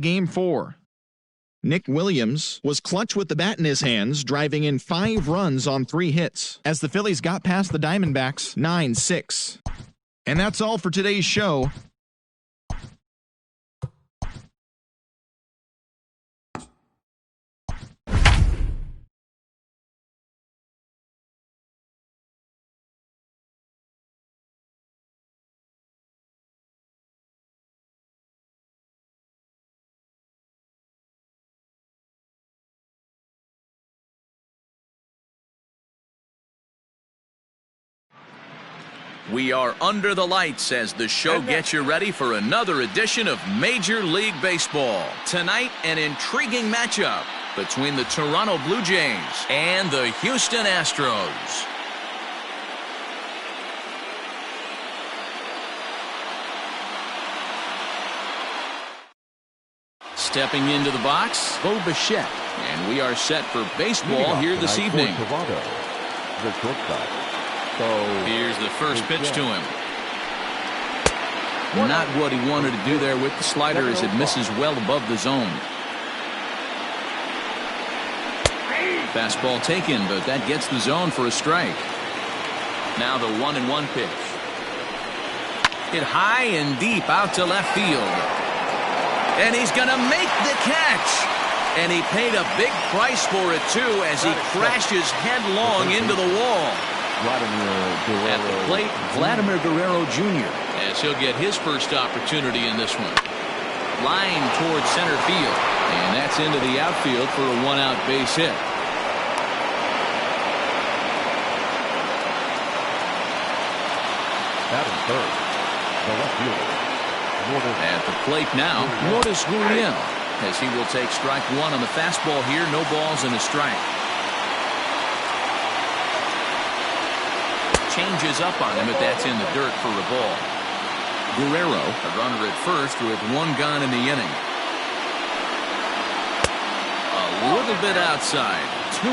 Game 4. Nick Williams was clutch with the bat in his hands, driving in 5 runs on 3 hits, as the Phillies got past the Diamondbacks 9-6. And that's all for today's show. We are under the lights as the show gets you ready for another edition of Major League Baseball. Tonight, an intriguing matchup between the Toronto Blue Jays and the Houston Astros. Stepping into the box, Bo Bichette. And we are set for baseball here this evening. Toronto, the shortstop. Here's the first pitch to him. Not what he wanted to do there with the slider as it misses well above the zone. Fastball taken, but that gets the zone for a strike. Now the 1-1 pitch. Hit high and deep out to left field. And he's going to make the catch. And he paid a big price for it, too, as he crashes headlong into the wall. At the plate, Vladimir Guerrero Jr. as he'll get his first opportunity in this one. Line towards center field. And that's into the outfield for a 1-out base hit. Batting third, the left fielder. At the plate now, Lourdes Gurriel, as he will take strike 1 on the fastball here. No balls and a strike. Changes up on him, but that's in the dirt for a ball. Guerrero, a runner at first with 1 gone in the inning. A little bit outside. 2-1.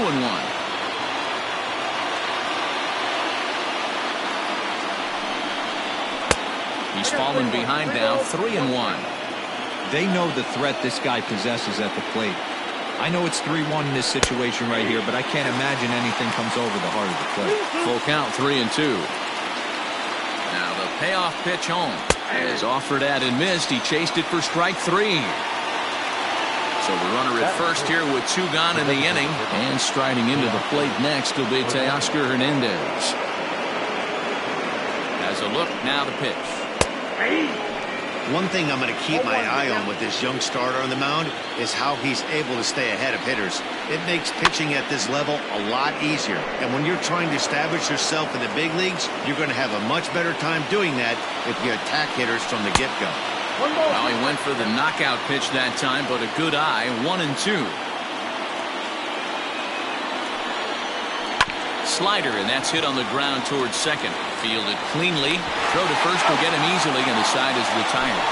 He's fallen behind now. 3-1. They know the threat this guy possesses at the plate. I know it's 3-1 in this situation right here, but I can't imagine anything comes over the heart of the plate. Full count, 3-2. Now the payoff pitch home. As offered at and missed, he chased it for strike 3. So the runner at first here with 2 gone in the inning. And striding into the plate next will be Teoscar Hernandez. Has a look, now the pitch. One thing I'm going to keep my eye on with this young starter on the mound is how he's able to stay ahead of hitters. It makes pitching at this level a lot easier. And when you're trying to establish yourself in the big leagues, you're going to have a much better time doing that if you attack hitters from the get-go. Well, he went for the knockout pitch that time, but a good eye. 1-2. Slider, and that's hit on the ground towards second. Fielded cleanly. Throw to first will get him easily, and the side is retired.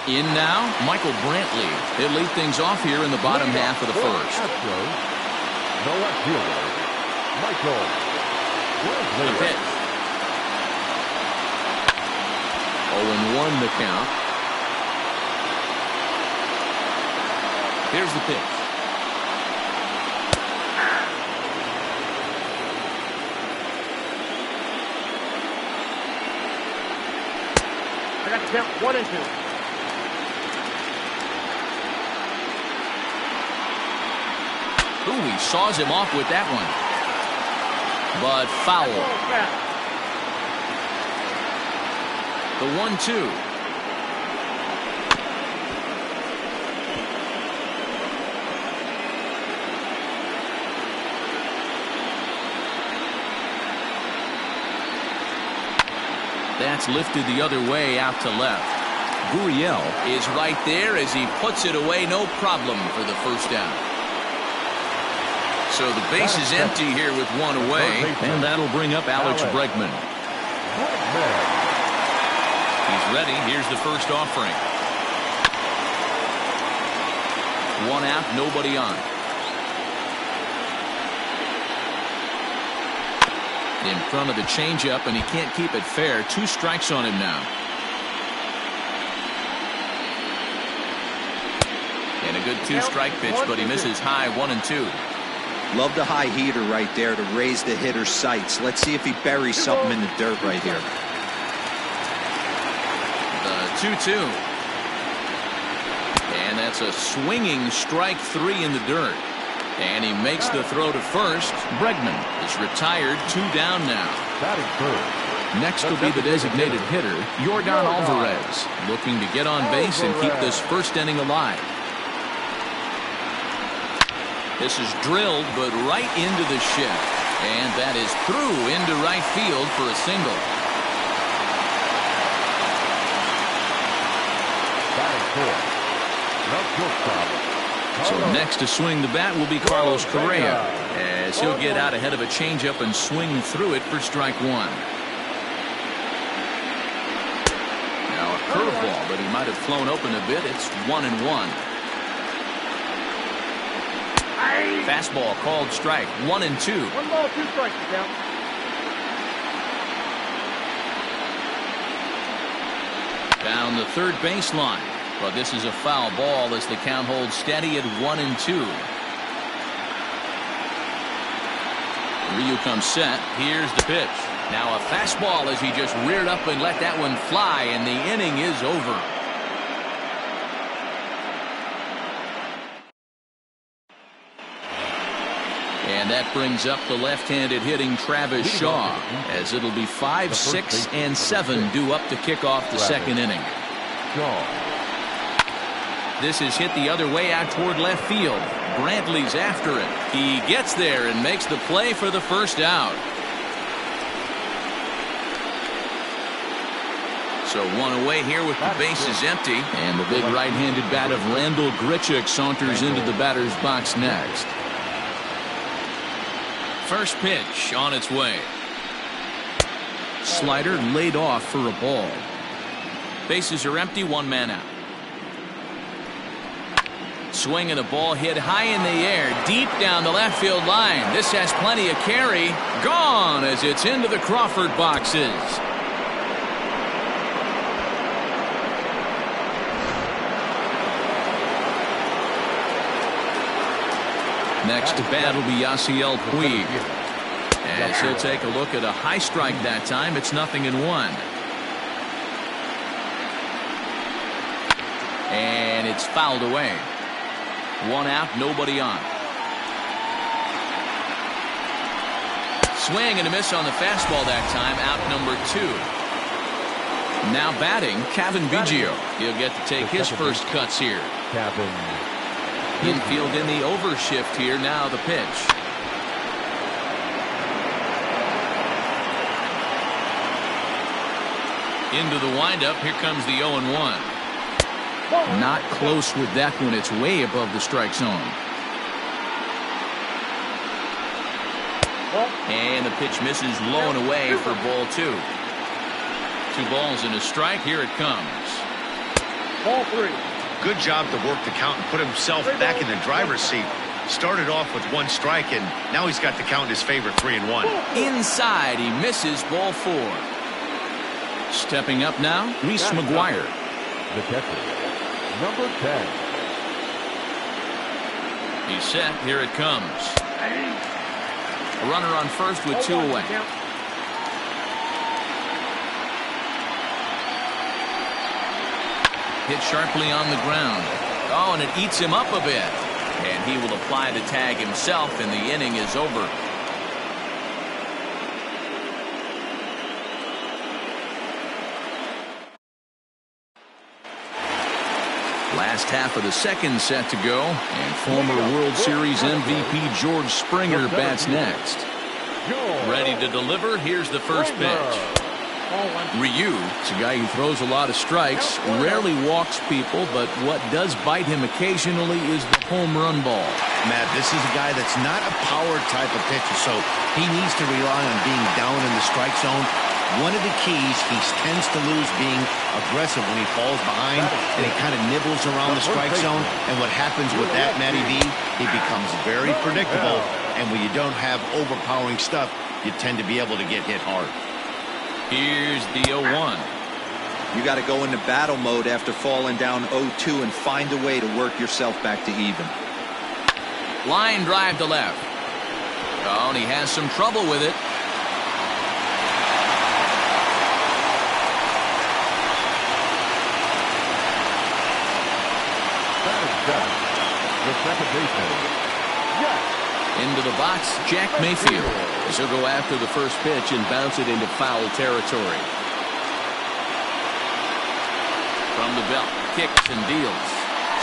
In now, Michael Brantley. He'll lead things off here in the bottom half of the first. The left fielder, Michael Brantley. The pitch. 0-1 the count. Here's the pitch. I got to count 1-2. Ooh, he saws him off with that one. But foul. The 1-2. That's lifted the other way out to left. Gurriel is right there as he puts it away. No problem for the first down. So the base is empty here with 1 away. And that'll bring up Alex Bregman. He's ready. Here's the first offering. 1 out, nobody on. In front of the changeup, and he can't keep it fair. 2 strikes on him now. And a good 2-strike pitch, but he misses high 1-2. Love the high heater right there to raise the hitter's sights. Let's see if he buries something in the dirt right here. The 2-2. And that's a swinging strike 3 in the dirt. And he makes the throw to first. Bregman is retired. 2 down now. Batting third. Next will be the designated hitter, Yordan Alvarez, looking to get on base and keep this first inning alive. This is drilled, but right into the shift. And that is through into right field for a single. Batting fourth. No shortstop. So next to swing the bat will be Carlos Correa, as he'll get out ahead of a changeup and swing through it for strike 1. Now a curveball, but he might have flown open a bit. It's 1-1. Fastball called strike. 1-2. 1 ball, 2 strikes to count. Down the third baseline. But this is a foul ball as the count holds steady at 1-2. Ryu comes set. Here's the pitch. Now a fastball as he just reared up and let that one fly, and the inning is over. And that brings up the left-handed hitting Travis Shaw, as it'll be 5, 6, and 7 due up to kick off the second inning. This is hit the other way out toward left field. Brantley's after it. He gets there and makes the play for the first out. So 1 away here with the bases empty. And the big right-handed bat of Randall Grichuk saunters into the batter's box next. First pitch on its way. Slider laid off for a ball. Bases are empty, 1 man out. Swing and a ball hit high in the air, deep down the left field line. This has plenty of carry. Gone as it's into the Crawford boxes. Next to bat will be Yasiel Puig, as he'll take a look at a high strike that time. It's 0-1. And it's fouled away. 1 out, nobody on. Swing and a miss on the fastball that time. Out number 2. Now batting, Kevin Biggio. He'll get to take his first cuts here. Infield in the overshift here. Now the pitch. Into the windup. Here comes the 0-1. Not close with that one. It's way above the strike zone. And the pitch misses low and away for ball 2. 2 balls and a strike. Here it comes. Ball 3. Good job to work the count and put himself back in the driver's seat. Started off with 1 strike, and now he's got the count in his favor, 3-1. Inside, he misses ball 4. Stepping up now, Reese McGuire. The catcher, number 10. He's set. Here it comes. A runner on first with 2 away. Hit sharply on the ground. Oh, and it eats him up a bit. And he will apply the tag himself, and the inning is over. Last half of the second set to go, and former World Series MVP George Springer bats next. Ready to deliver. Here's the first pitch. Ryu is a guy who throws a lot of strikes, rarely walks people, but what does bite him occasionally is the home run ball. Matt, this is a guy that's not a power type of pitcher, so he needs to rely on being down in the strike zone. One of the keys, he tends to lose being aggressive when he falls behind, and he kind of nibbles around the strike zone. And what happens with that, Matty V, he becomes very predictable. And when you don't have overpowering stuff, you tend to be able to get hit hard. Here's the 0-1. You got to go into battle mode after falling down 0-2 and find a way to work yourself back to even. Line drive to left. Oh, and he has some trouble with it. The second baseman. Into the box, Jack Mayfield. As he'll go after the first pitch and bounce it into foul territory. From the belt, kicks and deals.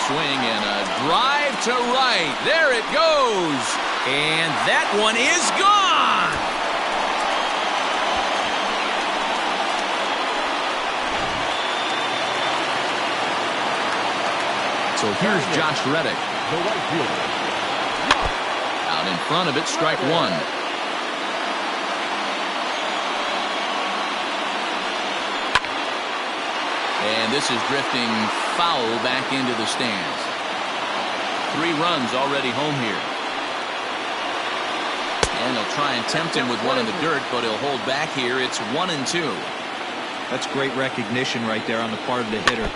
Swing and a drive to right. There it goes. And that one is gone. So here's Josh Reddick. The right fielder. Out in front of it, strike one. And this is drifting foul back into the stands. 3 runs already home here. And he'll try and tempt him with one in the dirt, but he'll hold back here. It's 1-2. That's great recognition right there on the part of the hitter.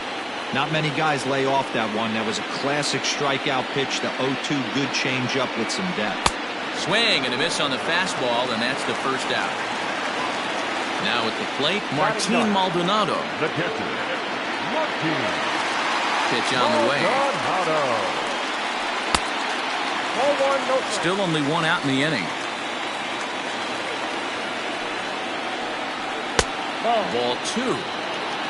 Not many guys lay off that one. That was a classic strikeout pitch. The 0-2 good changeup with some depth. Swing and a miss on the fastball, and that's the first out. Now at the plate, Martin Maldonado. The catcher, Martin. Pitch on the way. Maldonado. Ball 1, no strike. Still only 1 out in the inning. Ball 2.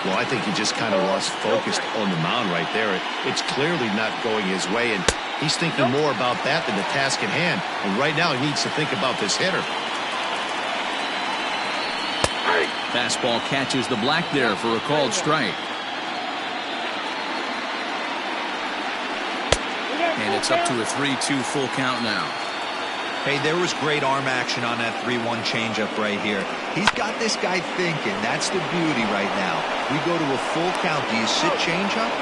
Well, I think he just kind of lost focus on the mound right there. It's clearly not going his way, and he's thinking more about that than the task at hand. And right now, he needs to think about this hitter. Fastball catches the black there for a called strike. And it's up to a 3-2 full count now. Hey, there was great arm action on that 3-1 changeup right here. He's got this guy thinking. That's the beauty right now. We go to a full count. Do you sit changeup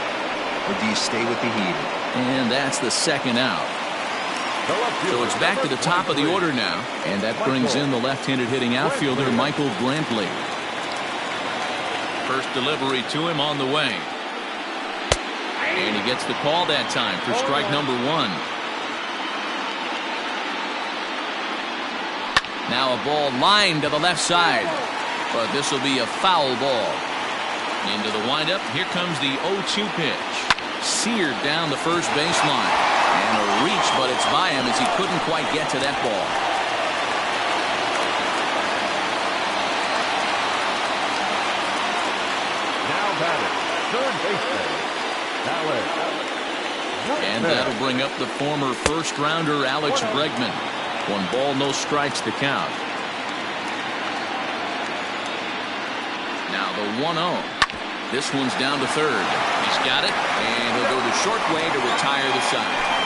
or do you stay with the heater? And that's the second out. So it's back to the top of the order now. And that brings in the left-handed hitting outfielder Michael Brantley. First delivery to him on the way. And he gets the call that time for strike number 1. Now a ball lined to the left side. But this will be a foul ball. Into the windup. Here comes the 0-2 pitch. Seared down the first baseline. And a reach, but it's by him as he couldn't quite get to that ball. Now batting, third baseman, Alcs. And that'll bring up the former first-rounder Alex Bregman. 1 ball, no strikes to count. Now the 1-0. This one's down to third. He's got it, and he'll go to short way to retire the side.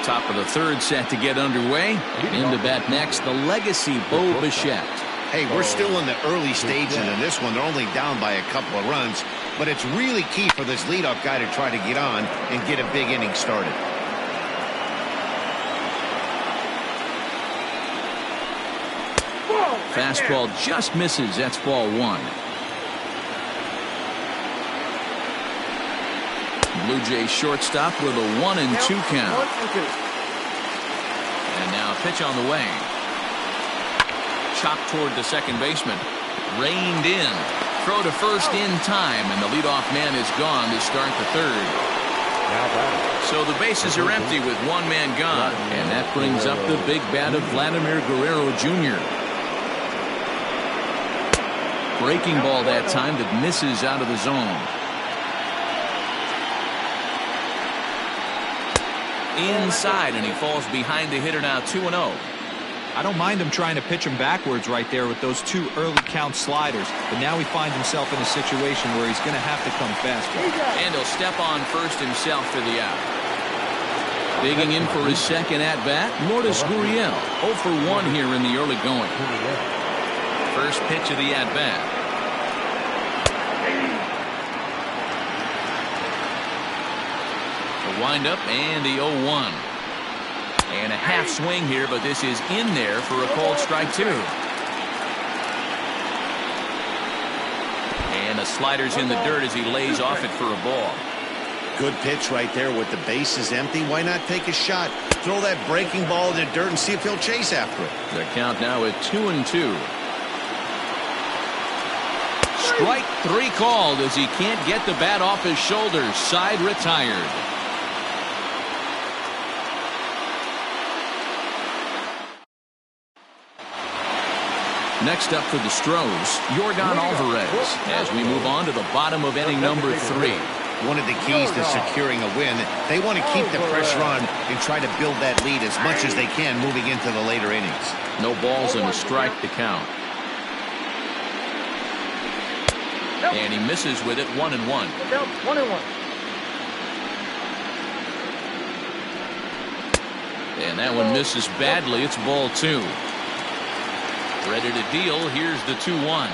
Top of the third set to get underway. Into bat next, the legacy Bo Bichette. Hey, we're still in the early stages of this one. They're only down by a couple of runs, but it's really key for this leadoff guy to try to get on and get a big inning started. Fastball just misses. That's ball 1. Blue Jays shortstop with a 1-2 count. And now a pitch on the way. Chopped toward the second baseman. Reined in. Throw to first in time, and the leadoff man is gone to start the third. So the bases are empty with 1 man gone, and that brings up the big bat of Vladimir Guerrero Jr. Breaking ball that time that misses out of the zone. Inside, and he falls behind the hitter now 2-0. I don't mind him trying to pitch him backwards right there with those 2 early count sliders, but now he finds himself in a situation where he's going to have to come faster. And he'll step on first himself for the out. Digging in for his second at-bat, Lourdes Gurriel. 0 for 1 here in the early going. First pitch of the at-bat. The windup and the 0-1. And a half swing here, but this is in there for a called strike 2. And the slider's in the dirt as he lays off it for a ball. Good pitch right there with the bases empty. Why not take a shot? Throw that breaking ball in the dirt and see if he'll chase after it. The count now at 2-2. Strike 3 called as he can't get the bat off his shoulders. Side retired. Next up for the Astros, Yordan Alvarez, as we move on to the bottom of inning number 3. One of the keys to securing a win, they want to keep the pressure on and try to build that lead as much as they can moving into the later innings. No balls and a strike to count. And he misses with it, 1-1. 1-1. And that one misses badly. It's ball 2. Ready to deal. Here's the 2-1.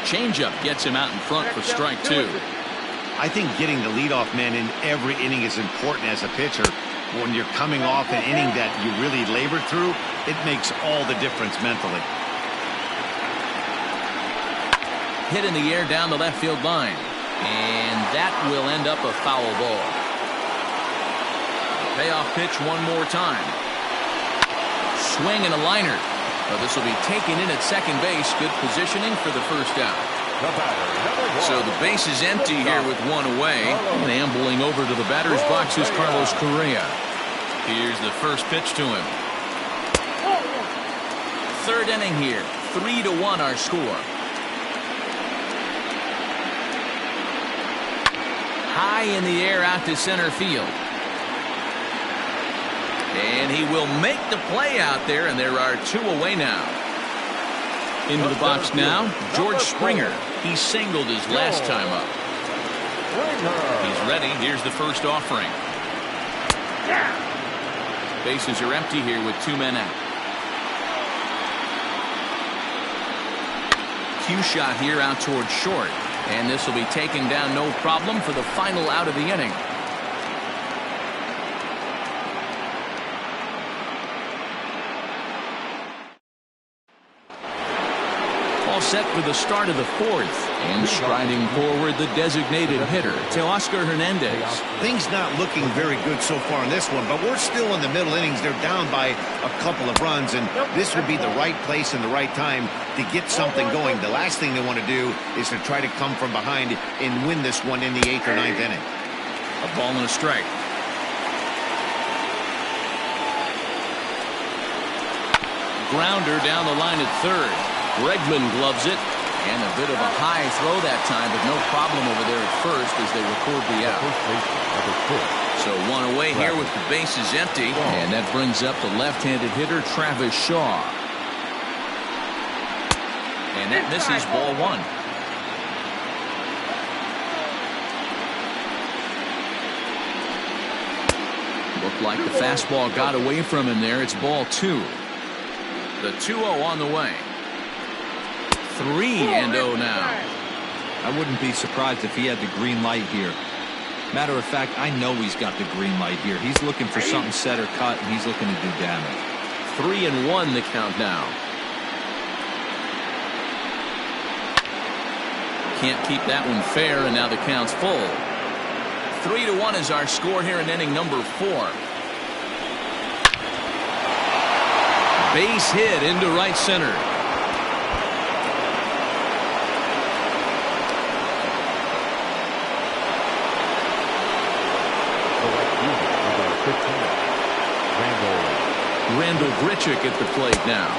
Changeup gets him out in front for strike 2. I think getting the leadoff man in every inning is important as a pitcher. When you're coming off an inning that you really labored through, it makes all the difference mentally. Hit in the air down the left field line. And that will end up a foul ball. Payoff pitch one more time. Swing and a liner. Well, this will be taken in at second base. Good positioning for the first out. So the base is empty here with one away. And ambling over to the batter's box is Carlos Correa. Here's the first pitch to him. Third inning here. 3-1 our score. High in the air out to center field. And he will make the play out there, and there are 2 away now. Into the box now, George Springer. He singled his last time up. He's ready. Here's the first offering. Bases are empty here with 2 men out. Cue shot here out towards short. And this will be taken down no problem for the final out of the inning. All set for the start of the 4th. And striding forward, the designated hitter, Teoscar Hernandez. Things not looking very good so far in this one, but we're still in the middle innings. They're down by a couple of runs, and this would be the right place and the right time to get something going. The last thing they want to do is to try to come from behind and win this one in the 8th or 9th inning. A ball and a strike. Grounder down the line at third. Bregman gloves it. And a bit of a high throw that time, but no problem over there at first as they record the out. So one away here with the bases empty. And that brings up the left-handed hitter, Travis Shaw. And that misses ball 1. Looked like the fastball got away from him there. It's ball 2. The 2-0 on the way. 3-0 now. I wouldn't be surprised if he had the green light here. Matter of fact, I know he's got the green light here. He's looking for something set or cut, and he's looking to do damage. 3-1 the count now. Can't keep that one fair, and now the count's full. 3-1 is our score here in inning number 4. Base hit into right center. Randall Grichuk at the plate now.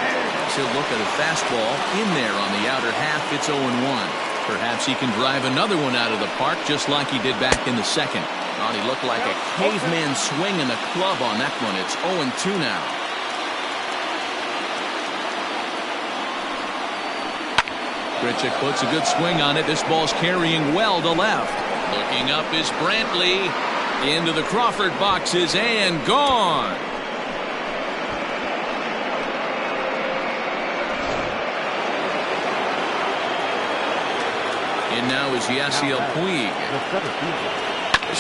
He'll look at a fastball in there on the outer half. It's 0-1. Perhaps he can drive another one out of the park just like he did back in the second. Oh, he looked like a caveman swinging a club on that one. It's 0-2 now. Grichuk puts a good swing on it. This ball's carrying well to left. Looking up is Brantley. Into the Crawford boxes and gone. In now is Yasiel Puig.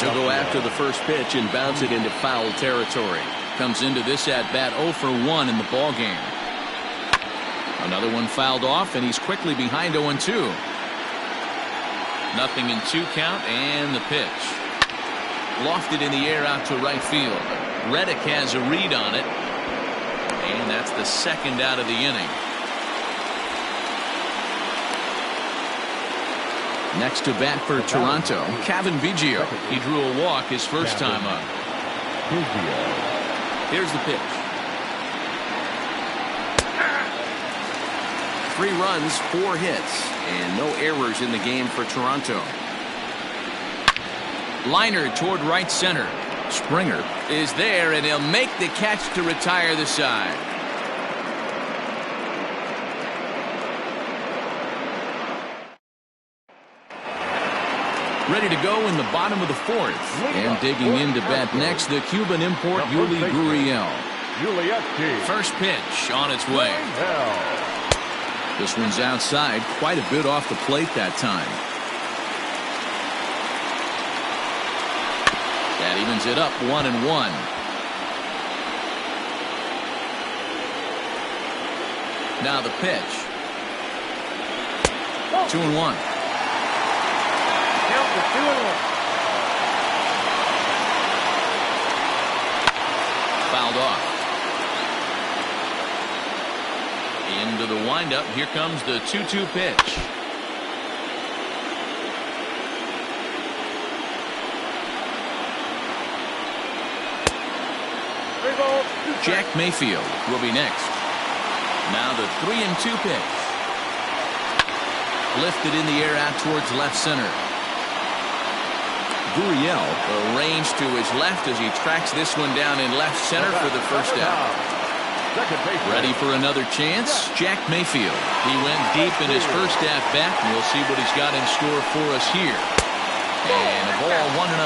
He'll go after the first pitch and bounce it into foul territory. Comes into this at-bat 0 for 1 in the ball game. Another one fouled off, and he's quickly behind 0-2. 0-2 count, and the pitch. Lofted in the air out to right field. Reddick has a read on it, and that's the second out of the inning. Next to bat for Toronto, Cavan Biggio. He drew a walk his first time up. Here's the pitch. 3 runs, 4 hits, and no errors in the game for Toronto. Liner toward right center. Springer is there, and he'll make the catch to retire the side. Ready to go in the bottom of the 4th. And digging in to bat next, the Cuban import Yuli Gurriel. First pitch on its way. This one's outside, quite a bit off the plate that time. That evens it up 1-1. Now the pitch. 2-1. Fouled off. Into the windup. Here comes the 2-2 pitch. Jack Mayfield will be next. Now the 3-2 pitch. Lifted in the air out towards left center. Gurriel arranged to his left as he tracks this one down in left center for the first out. Ready for another chance? Jack Mayfield. He went deep in his first at-bat, and we'll see what he's got in store for us here. And a ball 1-0.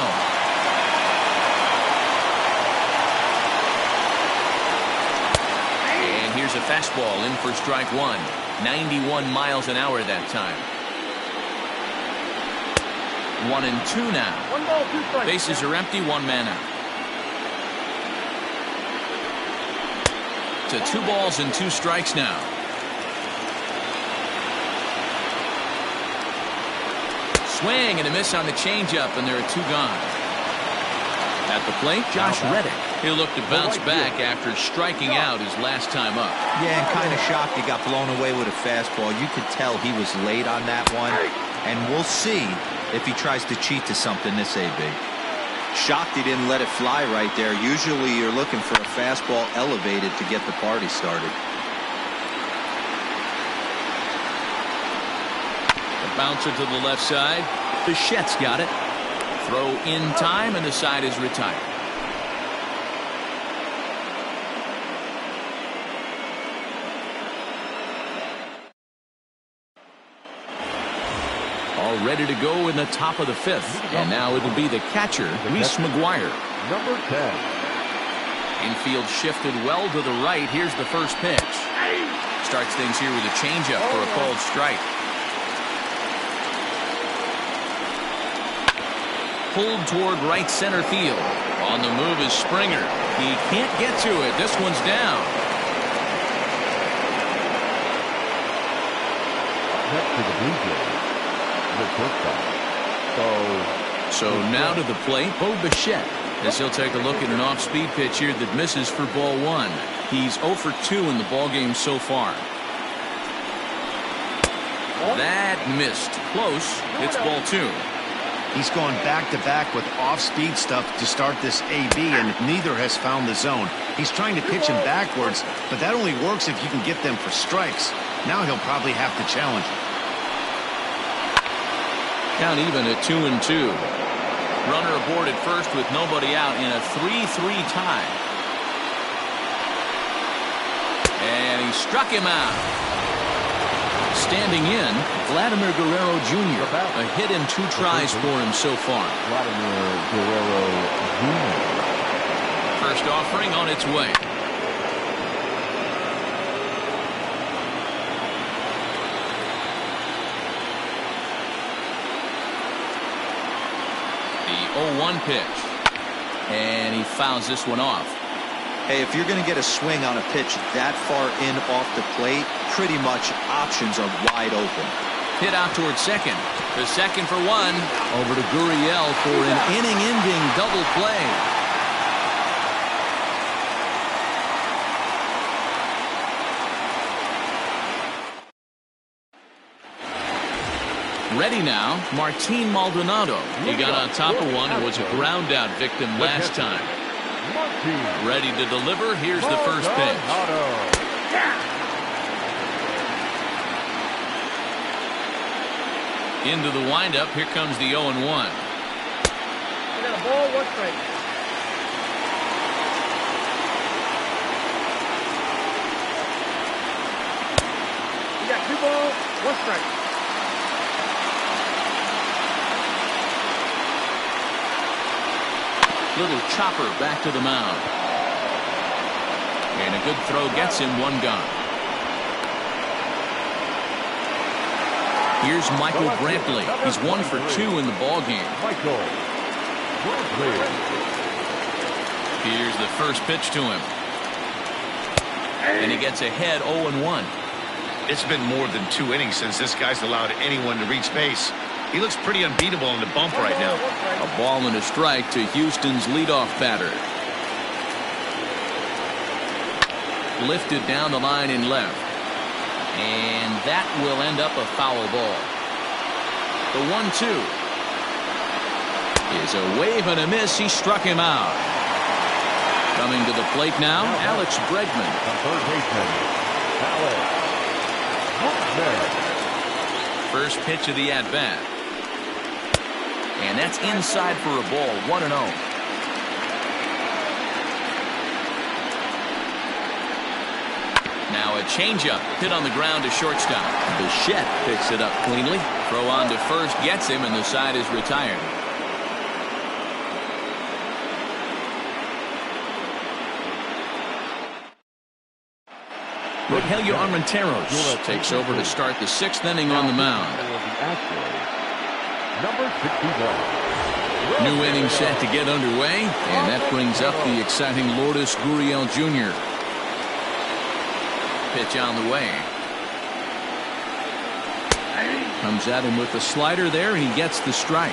And here's a fastball in for strike 1. 91 miles an hour that time. 1-2 now. Bases are empty, 1 man out. To 2 balls and 2 strikes now. Swing and a miss on the changeup, and there are 2 gone. At the plate, Josh Reddick. He'll look to bounce back after striking out his last time up. Yeah, and kind of shocked he got blown away with a fastball. You could tell he was late on that one, and we'll see if he tries to cheat to something this AB. Shocked he didn't let it fly right there. Usually you're looking for a fastball elevated to get the party started. The bouncer to the left side. Bichette's got it. Throw in time, and the side is retired. All ready to go in the top of the 5th. And now it'll be the catcher, Reese McGuire. Number 10. Infield shifted well to the right. Here's the first pitch. Starts things here with a changeup for a called strike. Pulled toward right center field. On the move is Springer. He can't get to it. This one's down. Next to the Blue Jays. So now to the plate, Bo Bichette, as he'll take a look at an off-speed pitch here that misses for ball 1. He's 0 for 2 in the ball game so far. That missed. Close. It's ball 2. He's gone back-to-back with off-speed stuff to start this AB, and neither has found the zone. He's trying to pitch him backwards, but that only works if you can get them for strikes. Now he'll probably have to challenge. Count even at 2-2. Runner aboard at first with nobody out in a 3-3 tie. And he struck him out. Standing in, Vladimir Guerrero Jr. A hit in 2 tries for him so far. Vladimir Guerrero Jr. First offering on its way. The 0-1 pitch. And he fouls this one off. Hey, if you're going to get a swing on a pitch that far in off the plate, pretty much options are wide open. Hit out towards second. The second for one. Over to Gurriel for an inning-ending double play. Ready now, Martin Maldonado. He got on top of one and was a ground out victim last time. Ready to deliver. Here's the first pitch. Into the windup. Here comes the 0-1. We got a ball, 1 strike. We got 2 balls, 1 strike. Little chopper back to the mound. And a good throw gets him 1 gone. Here's Michael Brantley. He's 1 for 2 in the ball game. Here's the first pitch to him. And he gets ahead 0-1. It's been more than 2 innings since this guy's allowed anyone to reach base. He looks pretty unbeatable on the bump right now. A ball and a strike to Houston's leadoff batter. Lifted down the line in left. And that will end up a foul ball. The 1-2 is a wave and a miss. He struck him out. Coming to the plate now, Alex Bregman. Third baseman, Alex. First pitch of the at-bat. And that's inside for a ball, 1-0. Now a changeup hit on the ground to shortstop. Bichette picks it up cleanly. Throw on to first gets him, and the side is retired. Rogelio Armenteros takes over to start the 6th inning on the mound. Number 61. New inning set to get underway, and that brings up the exciting Lourdes Gurriel Jr. Pitch on the way. Comes at him with the slider there, and he gets the strike.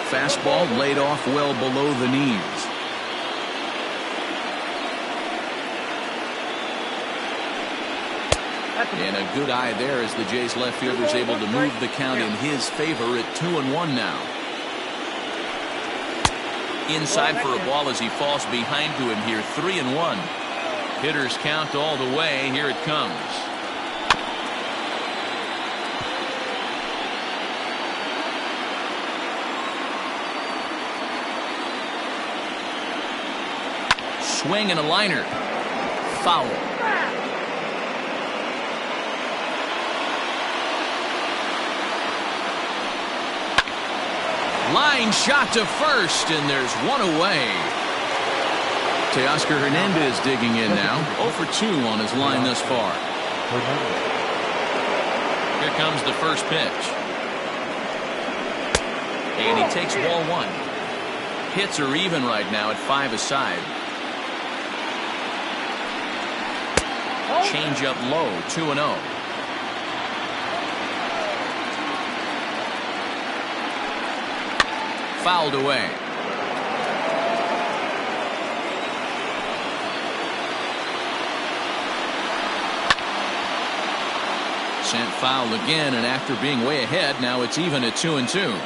Fastball laid off well below the knees. And a good eye there as the Jays left fielder is able to move the count in his favor at 2-1 now. Inside for a ball as he falls behind to him here, 3-1. Hitters count all the way. Here it comes. Swing and a liner. Foul. Line shot to first, and there's one away. Teoscar Hernandez digging in now. 0 for 2 on his line thus far. Here comes the first pitch. And he takes ball 1. Hits are even right now at 5 aside. Change up low, 2-0. Fouled away. Sent foul again, and after being way ahead, now it's even at 2-2.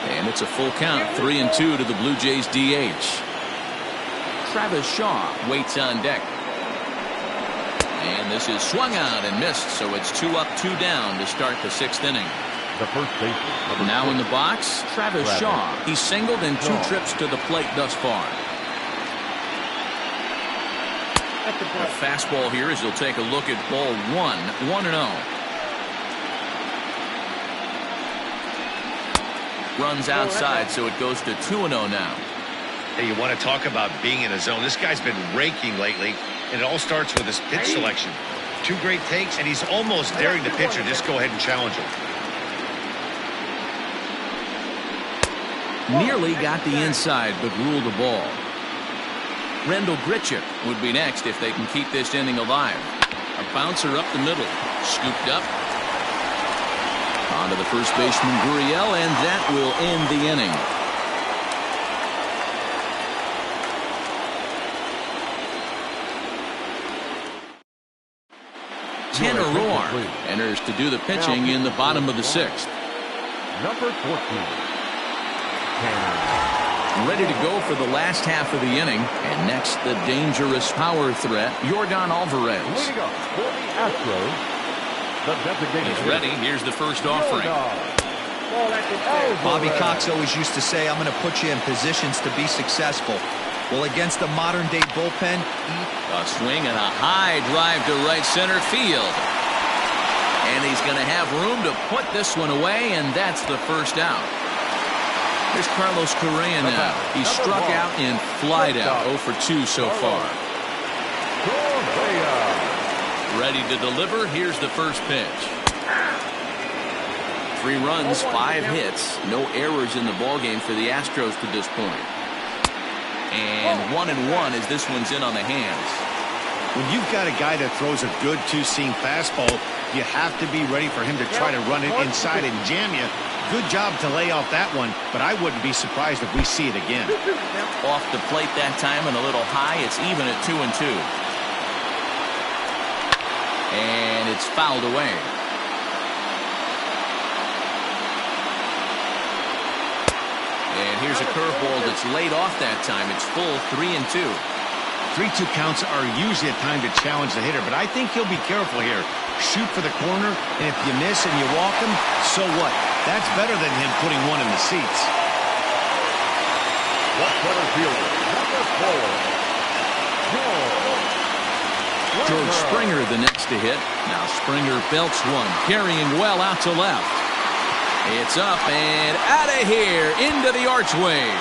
And it's a full count, 3-2 to the Blue Jays DH. Travis Shaw waits on deck. And this is swung out and missed, so it's 2 up, 2 down to start the 6th inning. The first baseman. Now in the box, Travis Shaw. He's singled in 2 trips to the plate thus far. A fastball here as he'll take a look at ball 1, 1-0. Runs outside, so it goes to 2-0 now. Hey, you want to talk about being in a zone? This guy's been raking lately, and it all starts with his pitch selection. Two great takes, and he's almost daring the pitcher just go ahead and challenge him. Nearly got the inside, but ruled the ball. Randall Grichuk would be next if they can keep this inning alive. A bouncer up the middle, scooped up. Onto the first baseman, Gurriel, and that will end the inning. Tanner Roar enters to do the pitching in the bottom of the sixth. Number 14. Ready to go for the last half of the inning. And next, the dangerous power threat, Yordan Alvarez. Leading up for the Astros, the designated He's ready. Here's the first offering. Bobby Cox always used to say, I'm going to put you in positions to be successful. Well, against the modern-day bullpen, A swing and a high drive to right center field. And he's going to have room to put this one away, and that's the first out. Here's Carlos Correa now. He struck out and flied out. 0 for 2 so far. Ready to deliver. Here's the first pitch. 3 runs, 5 hits, no errors in the ballgame for the Astros to this point. And 1-1 as this one's in on the hands. When you've got a guy that throws a good two-seam fastball, you have to be ready for him to try to run it inside and jam you. Good job to lay off that one, but I wouldn't be surprised if we see it again. Off the plate that time and a little high. It's even at 2-2. And it's fouled away. And here's a curveball that's laid off that time. It's full 3-2. 3-2 counts are usually a time to challenge the hitter, but I think he'll be careful here. Shoot for the corner, and if you miss and you walk him, so what? That's better than him putting one in the seats. What center fielder? Number 4. George Springer the next to hit. Now Springer belts one, carrying well out to left. It's up and out of here into the archways.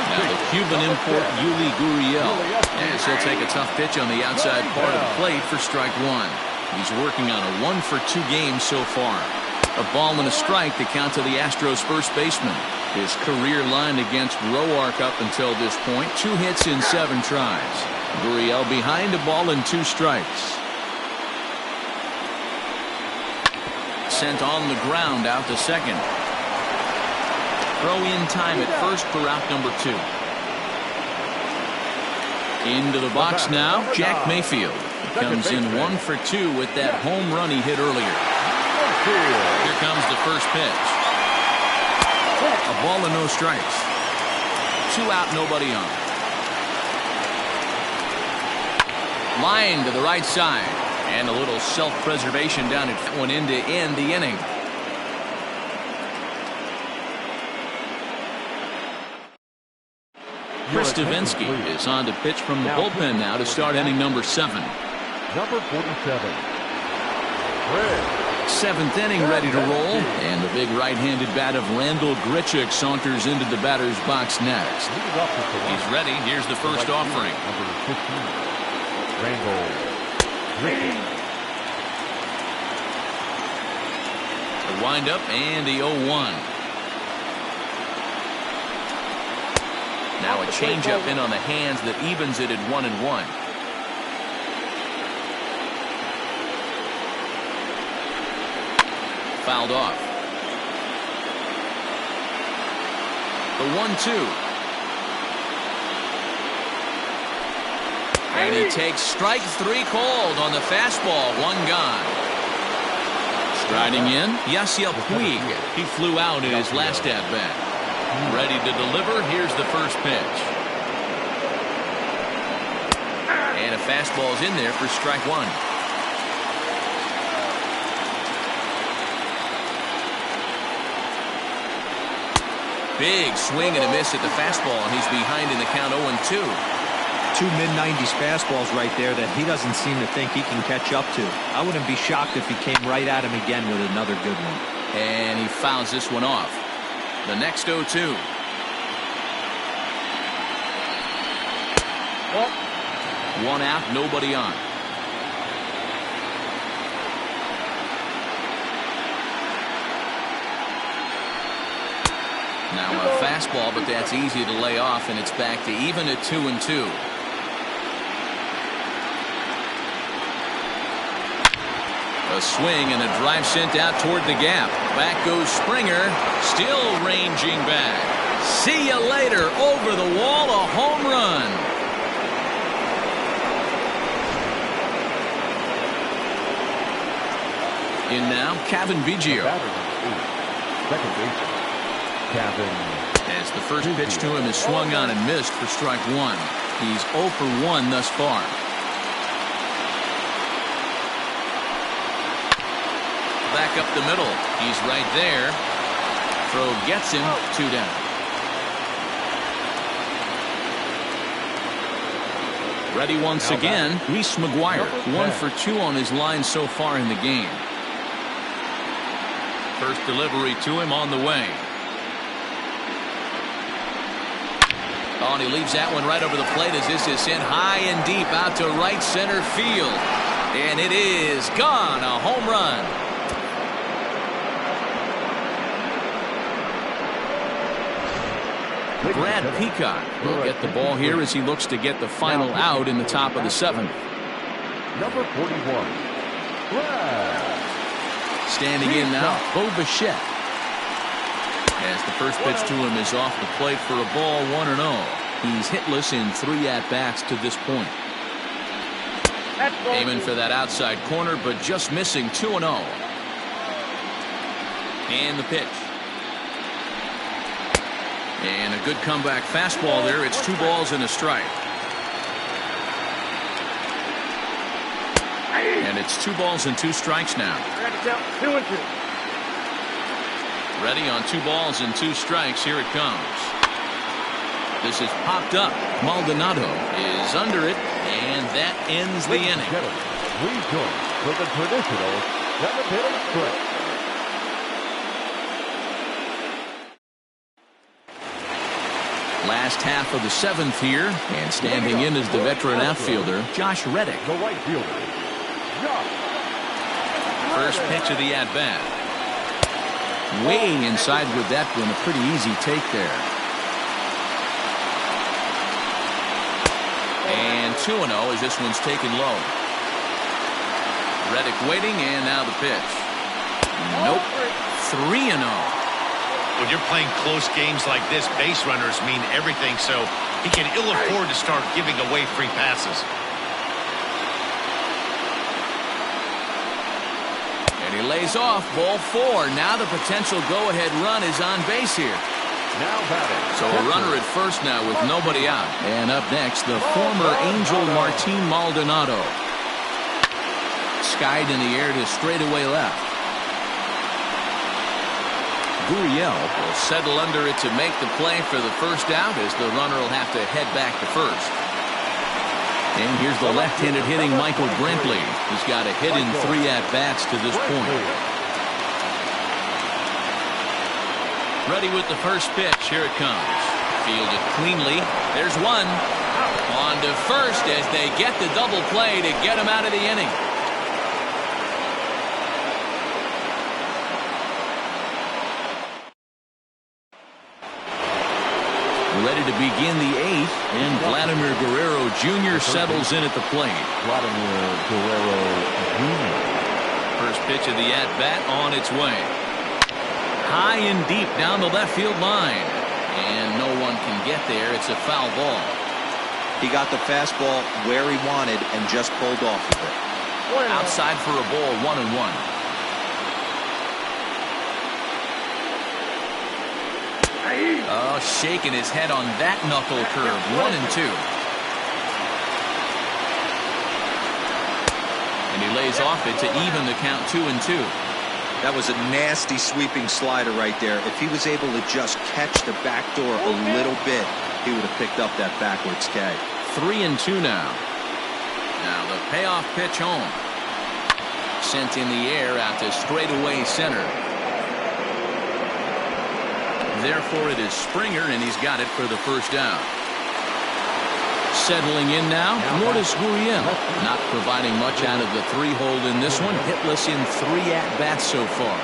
Now the Cuban import Yuli Gurriel, as he'll take a tough pitch on the outside part of the plate for strike one. He's working on a 1 for 2 game so far. A ball and a strike to count to the Astros first baseman. His career line against Roark up until this point, 2 hits in 7 tries. Gurriel behind a ball and 2 strikes. Sent on the ground out to second. Throw in time at first for out number 2. Into the box now, Jack Mayfield. He comes in 1 for 2 with that home run he hit earlier. Here comes the first pitch. A ball and no strikes. 2 out, nobody on. Line to the right side. And a little self-preservation down at that one in to end the inning. Chris Davinsky is on to pitch from the bullpen now to start inning number 7. Number 47. 7th inning ready to roll. And the big right-handed bat of Randall Grichuk saunters into the batter's box next. He's ready. Here's the first offering. Number 15. Randall Grichuk. The windup and the 0-1. Now a changeup in on the hands that evens it at 1-1. Fouled off. The 1-2. And he takes strike 3 called on the fastball. 1 gone. Striding in, Yasiel Puig. He flew out in his last at-bat. Ready to deliver. Here's the first pitch. And a fastball's in there for strike 1. Big swing and a miss at the fastball, and he's behind in the count 0-2. 2 mid-90s fastballs right there that he doesn't seem to think he can catch up to. I wouldn't be shocked if he came right at him again with another good one. And he fouls this one off. The next 0-2. One out, nobody on. Now a fastball, but that's easy to lay off, and it's back to even at 2-2. A swing and a drive sent out toward the gap. Back goes Springer, still ranging back. See you later. Over the wall, a home run. In now, Kevin Biggio. Second baseman, Kevin. As the first pitch to him is swung on and missed for strike one. He's 0 for 1 thus far. Back up the middle. He's right there. Throw gets him. 2 down. Ready once again. Reese McGuire. 1 for 2 on his line so far in the game. First delivery to him on the way. Oh, and he leaves that one right over the plate as this is sent high and deep out to right center field. And it is gone. A home run. Brad Peacock will get the ball here as he looks to get the final out in the top of the 7th. Number 41, Brad. Standing in now, Bo Bichette. As the first pitch to him is off the plate for a ball, 1-0. He's hitless in 3 at-bats to this point. Aiming for that outside corner, but just missing. 2-0. And the pitch. And a good comeback fastball there. It's 2 balls and a strike. And it's 2 balls and 2 strikes now. 2-2. Ready on 2 balls and 2 strikes. Here it comes. This is popped up. Maldonado is under it, and that ends the inning. We join for the traditional 7th split. Last half of the 7th here, and standing in is the veteran outfielder, Josh Reddick. The right fielder, Josh. First pitch of the at-bat. Way inside with that one. A pretty easy take there. And 2-0 as this one's taken low. Reddick waiting, and now the pitch. Nope. 3-0. When you're playing close games like this, base runners mean everything, so he can ill afford to start giving away free passes. And he lays off. Ball 4. Now the potential go-ahead run is on base here. Now batting. So a runner at first now with nobody out. And up next, the former Angel Martin Maldonado. Skied in the air to straightaway left. Gurriel will settle under it to make the play for the first out as the runner will have to head back to first. And here's the left-handed hitting Michael Brantley. He's got a hit in 3 at-bats to this point. Ready with the first pitch. Here it comes. Fielded cleanly. There's one. On to first as they get the double play to get him out of the inning. Ready to begin the 8th, and Vladimir Guerrero Jr. settles in at the plate. Vladimir Guerrero Jr. First pitch of the at-bat on its way. High and deep down the left field line. And no one can get there. It's a foul ball. He got the fastball where he wanted and just pulled off of it. Outside for a ball, 1-1. Oh, shaking his head on that knuckle curve. 1-2. And he lays off it to even the count. 2-2. That was a nasty sweeping slider right there. If he was able to just catch the back door a little bit, he would have picked up that backwards K. 3-2 now. Now the payoff pitch home. Sent in the air out to straightaway center. Therefore, it is Springer, and he's got it for the first out. settling in now. Lourdes Gurriel not providing much out of the 3-hole in this one. Hitless in 3 at-bats so far.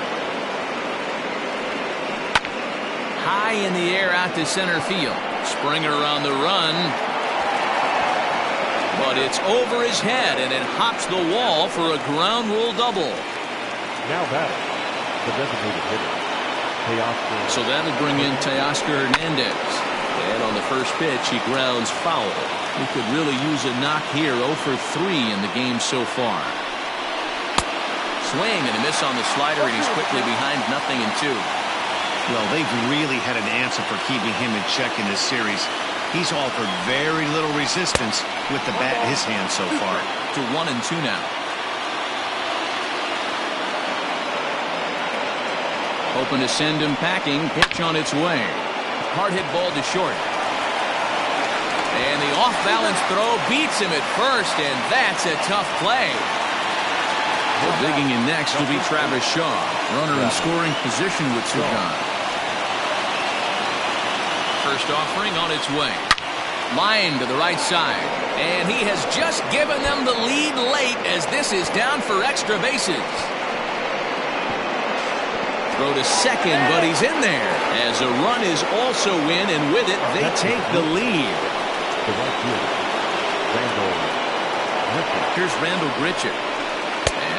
High in the air out to center field. Springer on the run. But it's over his head, and it hops the wall for a ground rule double. Now batting, the designated hitter, Teoscar. So that'll bring in Teoscar Hernandez. And on the first pitch, he grounds foul. He could really use a knock here. 0 for 3 in the game so far. Swing and a miss on the slider, and he's quickly behind 0-2. Well, they've really had an answer for keeping him in check in this series. He's offered very little resistance with the bat in his hand so far. To 1-2 now. Hoping to send him packing. Pitch on its way. Hard hit ball to short. And the off-balance throw beats him at first, and that's a tough play. Digging in next will be Travis Shaw. Runner in scoring position with 2 gone. First offering on its way. Line to the right side. And he has just given them the lead late as this is down for extra bases. Throw to second, but he's in there. As a run is also in, and with it, they take the lead. Here's Randall Grichuk.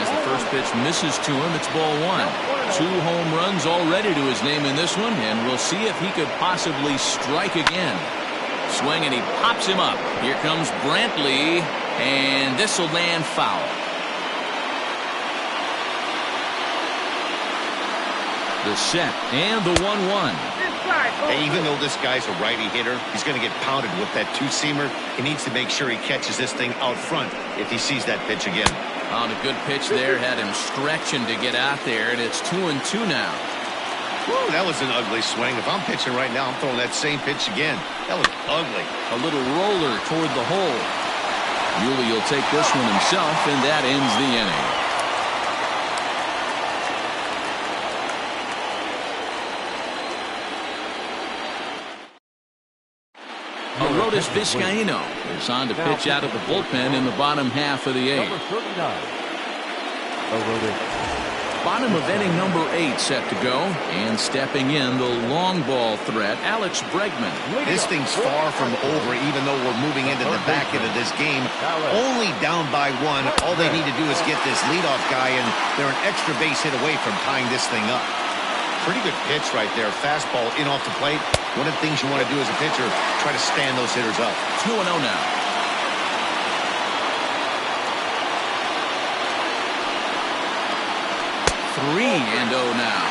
As the first pitch misses to him, it's ball 1. 2 home runs already to his name in this one, and we'll see if he could possibly strike again. Swing, and he pops him up. Here comes Brantley, and this will land foul. The set and the 1-1. Hey, even though this guy's a righty hitter, he's going to get pounded with that 2-seamer. He needs to make sure he catches this thing out front if he sees that pitch again. On a good pitch there, had him stretching to get out there, and it's 2-2 now. Whoa, that was an ugly swing. If I'm pitching right now, I'm throwing that same pitch again. That was ugly. A little roller toward the hole. Yuli will take this one himself, and that ends the inning. Arodys Vizcaíno is on to pitch out of the bullpen in the bottom half of the 8th. Bottom of inning number 8 set to go, and stepping in the long ball threat, Alex Bregman. This thing's far from over, even though we're moving into the back end of this game. Only down by 1. All they need to do is get this leadoff guy, and they're an extra base hit away from tying this thing up. Pretty good pitch right there. Fastball in off the plate. One of the things you want to do as a pitcher, try to stand those hitters up. 2-0 now. And 0 now.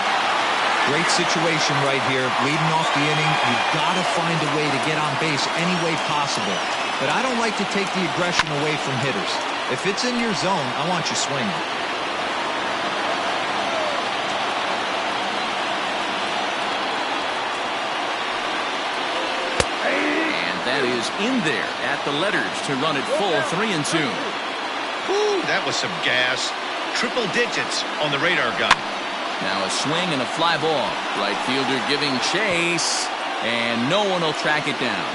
Great situation right here. Leading off the inning, you've got to find a way to get on base any way possible. But I don't like to take the aggression away from hitters. If it's in your zone, I want you swinging. And that is in there at the letters to run it full 3-2. Woo, that was some gas. Triple digits on the radar gun. Now a swing and a fly ball. Right fielder giving chase, and no one will track it down.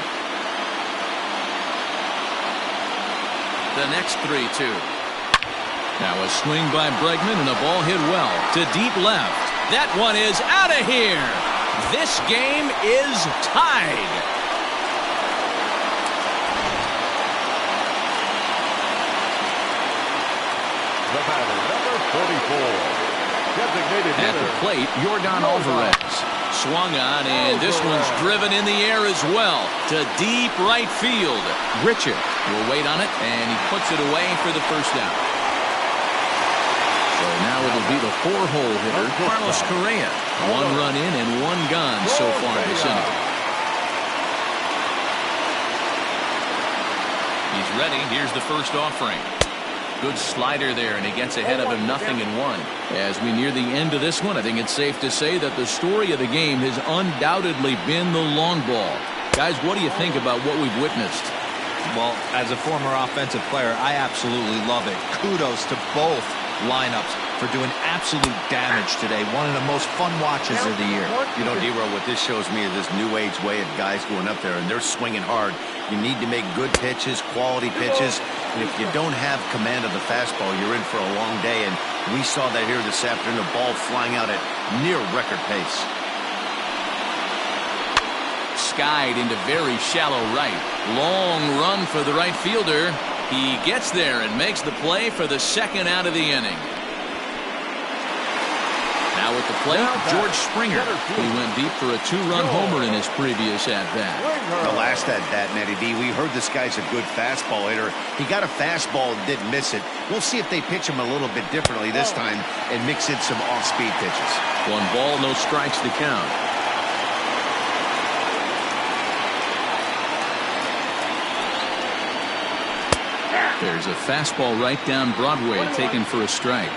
The next 3-2. Now a swing by Bregman and a ball hit well to deep left. That one is out of here. This game is tied. The batter, number 44. Designated at the plate, Yordan Alvarez. Swung on, and this one's driven in the air as well to deep right field. Grichuk will wait on it, and he puts it away for the first out. So now it'll be the 4-hole hitter, Carlos Correa. 1 run in and 1 gone so far this inning. He's ready. Here's the first offering. Good slider there, and he gets ahead of him 0-1. As we near the end of this one, I think it's safe to say that the story of the game has undoubtedly been the long ball. Guys, what do you think about what we've witnessed? Well, as a former offensive player, I absolutely love it. Kudos to both lineups. for doing absolute damage today. One of the most fun watches of the year. You know, D-Roll, what this shows me is this new age way of guys going up there, and they're swinging hard. You need to make good pitches, quality pitches, and if you don't have command of the fastball, you're in for a long day, and we saw that here this afternoon, the ball flying out at near record pace. Skied into very shallow right. Long run for the right fielder. He gets there and makes the play for the second out of the inning. Now at the plate, George Springer. He went deep for a two-run homer in his previous at-bat. The last at-bat, Matty D, we heard this guy's a good fastball hitter. He got a fastball and didn't miss it. We'll see if they pitch him a little bit differently this time and mix in some off-speed pitches. 1 ball, no strikes to count. There's a fastball right down Broadway taken for a strike.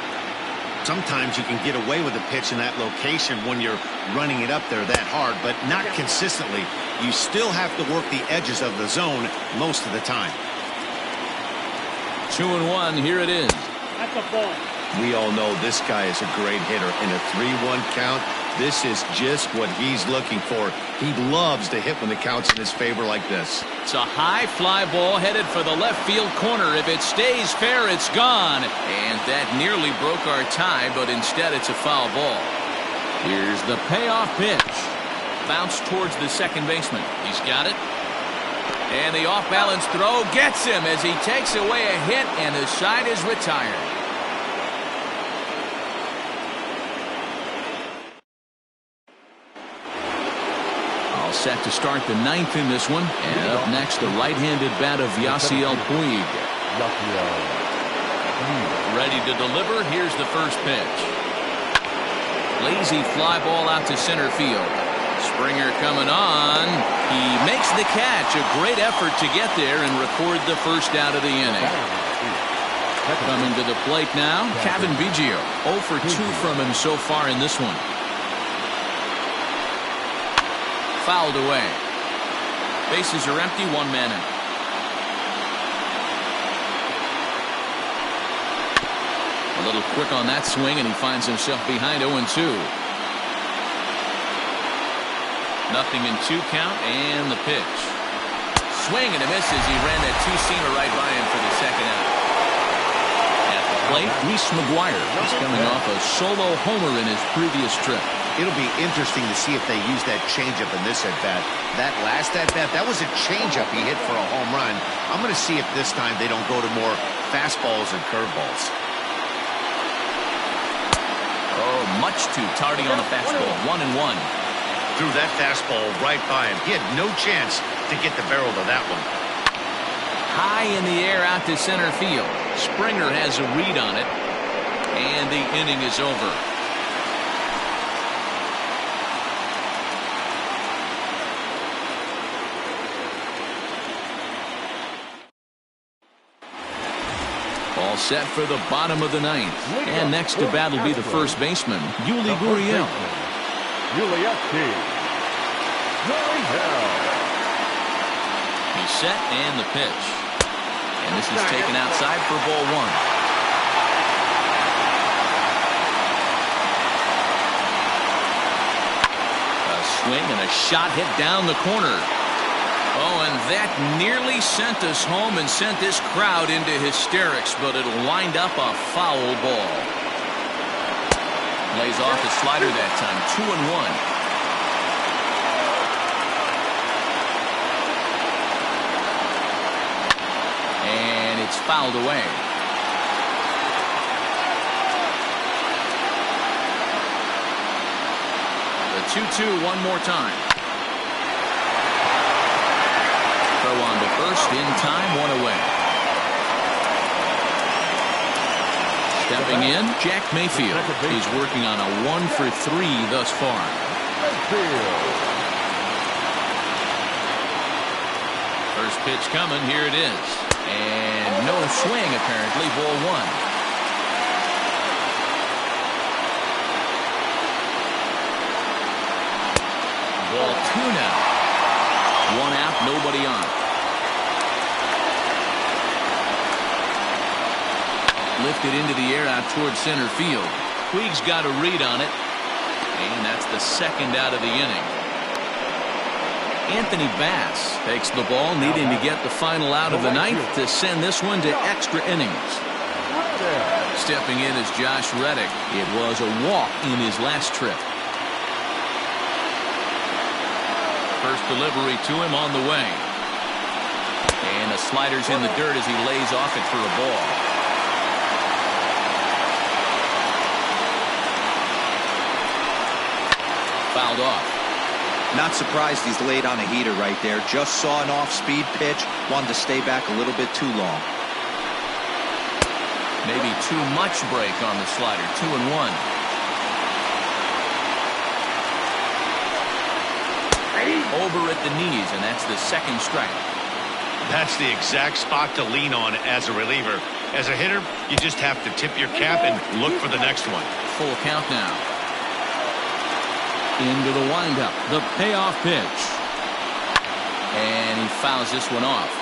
Sometimes you can get away with a pitch in that location when you're running it up there that hard, but not consistently. You still have to work the edges of the zone most of the time. 2-1, here it is. That's a ball. We all know this guy is a great hitter. In a 3-1 count, this is just what he's looking for. He loves to hit when the count's in his favor like this. It's a high fly ball headed for the left field corner. If it stays fair, it's gone. And that nearly broke our tie, but instead it's a foul ball. Here's the payoff pitch. Bounce towards the second baseman. He's got it. And the off-balance throw gets him as he takes away a hit, and the side is retired. Set to start the 9th in this one. And up next, the right-handed bat of Yasiel Puig. Ready to deliver. Here's the first pitch. Lazy fly ball out to center field. Springer coming on. He makes the catch. A great effort to get there and record the first out of the inning. Coming to the plate now, Kevin Biggio. 0 for 2 from him so far in this one. Fouled away. Bases are empty, 1 man in. A little quick on that swing, and he finds himself behind 0-2. Nothing in 2 count, and the pitch. Swing and a miss as he ran that two-seamer right by him for the second out. At the plate, Reese McGuire is coming off a solo homer in his previous trip. It'll be interesting to see if they use that changeup in this at-bat. That last at-bat, that was a changeup he hit for a home run. I'm going to see if this time they don't go to more fastballs and curveballs. Oh, much too tardy on the fastball. 1-1. Threw that fastball right by him. He had no chance to get the barrel to that one. High in the air out to center field. Springer has a read on it, and the inning is over. All set for the bottom of the 9th. And next to bat will be the first baseman, Yuli Gurriel. He's set and the pitch. And this is taken outside for ball 1. A swing and a shot hit down the corner. Oh, and that nearly sent us home and sent this crowd into hysterics, but it'll wind up a foul ball. Lays off the slider that time. 2-1. And it's fouled away. The 2-2 one more time. Throw on to first in time, 1 away. Stepping in, Jack Mayfield. He's working on a 1 for 3 thus far. First pitch coming, here it is. And no swing apparently, ball 1. Ball 2 now. 1 out, nobody on. lifted into the air out towards center field. Puig's got a read on it, and that's the second out of the inning. Anthony Bass takes the ball, needing to get the final out of the ninth to send this one to extra innings. Stepping in is Josh Reddick. It was a walk in his last trip. First delivery to him on the way. And the slider's in the dirt as he lays off it for a ball. Fouled off. Not surprised he's laid on a heater right there. Just saw an off-speed pitch. Wanted to stay back a little bit too long. Maybe too much break on the slider. 2-1. Over at the knees, and that's the second strike. That's the exact spot to lean on as a reliever. As a hitter, you just have to tip your cap and look for the next one. Full count now. Into the windup. The payoff pitch. And he fouls this one off.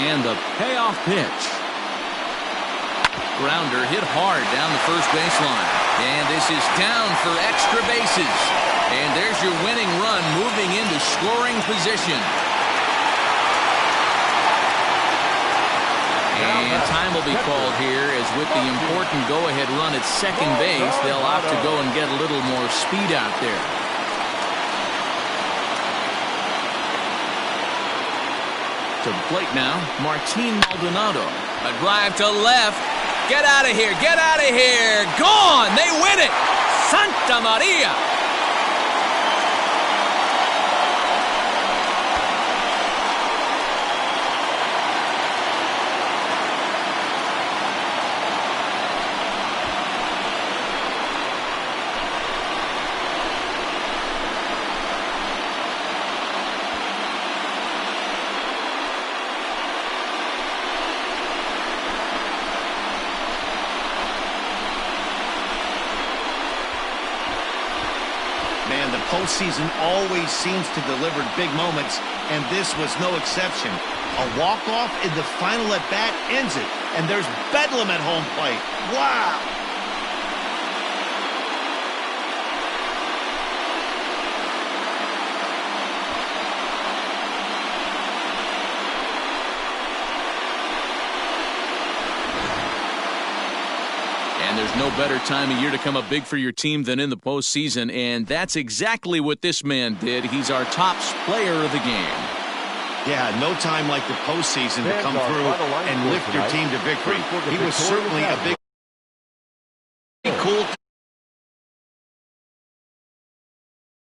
And the payoff pitch. Grounder hit hard down the first baseline. And this is down for extra bases. And there's your winning run moving into scoring position. And time will be called here as with the important go-ahead run at second base, they'll opt to go and get a little more speed out there. To the plate now, Martin Maldonado. A drive to left. Get out of here. Get out of here. Gone. They win it. Santa Maria. Postseason always seems to deliver big moments, and this was no exception. A walk-off in the final at-bat ends it, and there's bedlam at home plate. Wow! And there's no better time of year to come up big for your team than in the postseason, and that's exactly what this man did. He's our top player of the game. Yeah, no time like the postseason to come through and lift your team to victory. He was certainly a big cool.